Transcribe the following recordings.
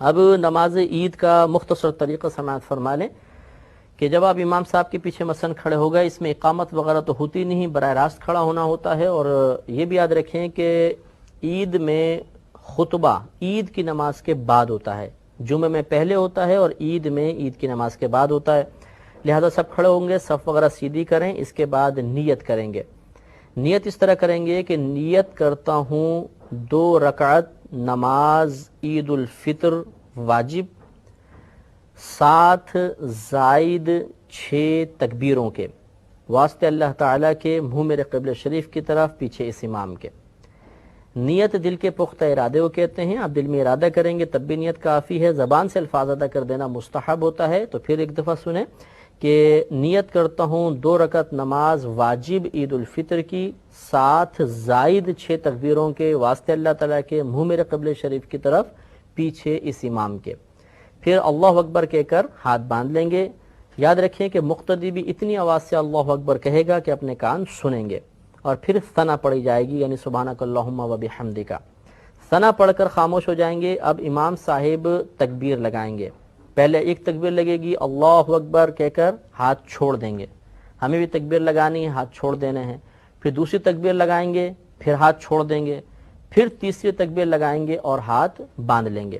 اب نماز عید کا مختصر طریقہ سماعت فرما لیں کہ جب آپ امام صاحب کے پیچھے مثلا کھڑے ہو گئے، اس میں اقامت وغیرہ تو ہوتی نہیں، براہ راست کھڑا ہونا ہوتا ہے۔ اور یہ بھی یاد رکھیں کہ عید میں خطبہ عید کی نماز کے بعد ہوتا ہے، جمعہ میں پہلے ہوتا ہے اور عید میں عید کی نماز کے بعد ہوتا ہے۔ لہذا سب کھڑے ہوں گے، صف وغیرہ سیدھی کریں، اس کے بعد نیت کریں گے۔ نیت اس طرح کریں گے کہ نیت کرتا ہوں 2 رکعت نماز عید الفطر واجب 7 زائد 6 تکبیروں کے، واسطے اللہ تعالیٰ کے، منہ میرے قبلہ شریف کی طرف، پیچھے اس امام کے۔ نیت دل کے پختہ ارادے کو کہتے ہیں، آپ دل میں ارادہ کریں گے تب بھی نیت کافی ہے، زبان سے الفاظ ادا کر دینا مستحب ہوتا ہے۔ تو پھر ایک دفعہ سنیں کہ نیت کرتا ہوں 2 رکعت نماز واجب عید الفطر کی 7 زائد 6 تکبیروں کے، واسطے اللہ تعالیٰ کے، منہ میرے قبلہ شریف کی طرف، پیچھے اس امام کے۔ پھر اللہ اکبر کہہ کر ہاتھ باندھ لیں گے۔ یاد رکھیں کہ مقتدی بھی اتنی آواز سے اللہ اکبر کہے گا کہ اپنے کان سنیں گے، اور پھر ثنا پڑھی جائے گی، یعنی سبحانک اللہم و بحمدک۔ ثنا پڑھ کر خاموش ہو جائیں گے۔ اب امام صاحب تکبیر لگائیں گے۔ پہلے ایک تکبیر لگے گی، اللہ اکبر کہہ کر ہاتھ چھوڑ دیں گے، ہمیں بھی تکبیر لگانی ہے، ہاتھ چھوڑ دینے ہیں۔ پھر دوسری تکبیر لگائیں گے، پھر ہاتھ چھوڑ دیں گے، پھر تیسری تکبیر لگائیں گے اور ہاتھ باندھ لیں گے۔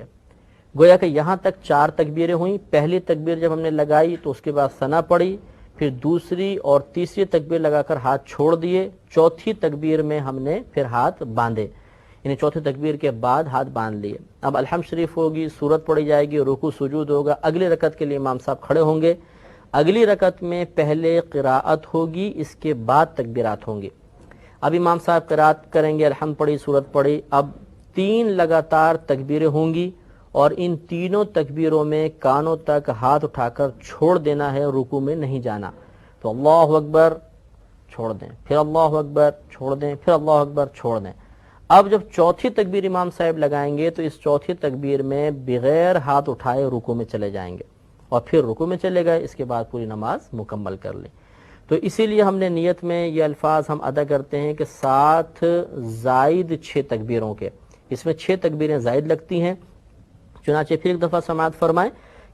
گویا کہ یہاں تک 4 تکبیریں ہوئیں۔ پہلی تکبیر جب ہم نے لگائی تو اس کے بعد ثنا پڑھی، پھر دوسری اور تیسری تکبیر لگا کر ہاتھ چھوڑ دیے، چوتھی تکبیر میں ہم نے پھر ہاتھ باندھے، یعنی چوتھی تکبیر کے بعد ہاتھ باندھ لیے۔ اب الحمد شریف ہوگی، سورت پڑھی جائے گی، رکوع سجود ہوگا۔ اگلی رکعت کے لیے امام صاحب کھڑے ہوں گے۔ اگلی رکعت میں پہلے قراءت ہوگی، اس کے بعد تکبیرات ہوں گی۔ اب امام صاحب قراءت کریں گے، الحمد پڑھی، سورت پڑھی۔ اب 3 لگاتار تکبیریں ہوں گی، اور ان تینوں تکبیروں میں کانوں تک ہاتھ اٹھا کر چھوڑ دینا ہے، رکوع میں نہیں جانا۔ تو اللہ اکبر چھوڑ دیں، پھر اللہ اکبر چھوڑ دیں، پھر اللہ اکبر چھوڑ دیں۔ اب جب چوتھی تکبیر امام صاحب لگائیں گے تو اس چوتھی تکبیر میں بغیر ہاتھ اٹھائے رکوع میں چلے جائیں گے، اور پھر رکوع میں چلے گئے، اس کے بعد پوری نماز مکمل کر لیں۔ تو اسی لیے ہم نے نیت میں یہ الفاظ ہم ادا کرتے ہیں کہ 7 زائد 6 تکبیروں کے، اس میں 6 تکبیریں زائد لگتی ہیں۔ چنانچہ پھر ایک دفعہ سماعت فرمائیں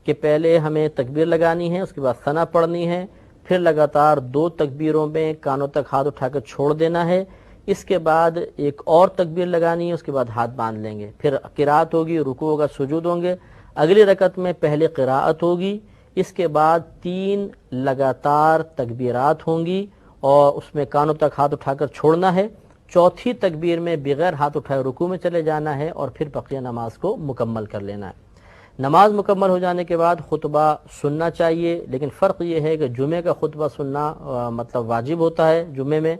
کہ پہلے ہمیں تکبیر لگانی ہے، اس کے بعد ثنا پڑھنی ہے، پھر لگاتار 2 تکبیروں میں کانوں تک ہاتھ اٹھا کر چھوڑ دینا ہے، اس کے بعد ایک اور تکبیر لگانی ہے، اس کے بعد ہاتھ باندھ لیں گے، پھر قراءت ہوگی، رکوع ہوگا، سجود ہوں گے۔ اگلی رکعت میں پہلے قراءت ہوگی، اس کے بعد 3 لگاتار تکبیرات ہوں گی، اور اس میں کانوں تک ہاتھ اٹھا کر چھوڑنا ہے۔ چوتھی تکبیر میں بغیر ہاتھ اٹھائے رکوع میں چلے جانا ہے، اور پھر بقیہ نماز کو مکمل کر لینا ہے۔ نماز مکمل ہو جانے کے بعد خطبہ سننا چاہیے، لیکن فرق یہ ہے کہ جمعے کا خطبہ سننا مطلب واجب ہوتا ہے جمعے میں،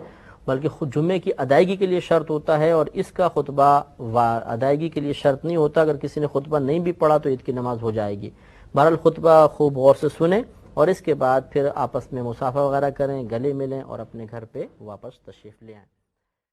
بلکہ خود جمعے کی ادائیگی کے لیے شرط ہوتا ہے، اور اس کا خطبہ ادائیگی کے لیے شرط نہیں ہوتا۔ اگر کسی نے خطبہ نہیں بھی پڑھا تو عید کی نماز ہو جائے گی۔ بہرحال خطبہ خوب غور سے سنیں، اور اس کے بعد پھر آپس میں مصافحہ وغیرہ کریں، گلے ملیں، اور اپنے گھر پہ واپس تشریف لے آئیں۔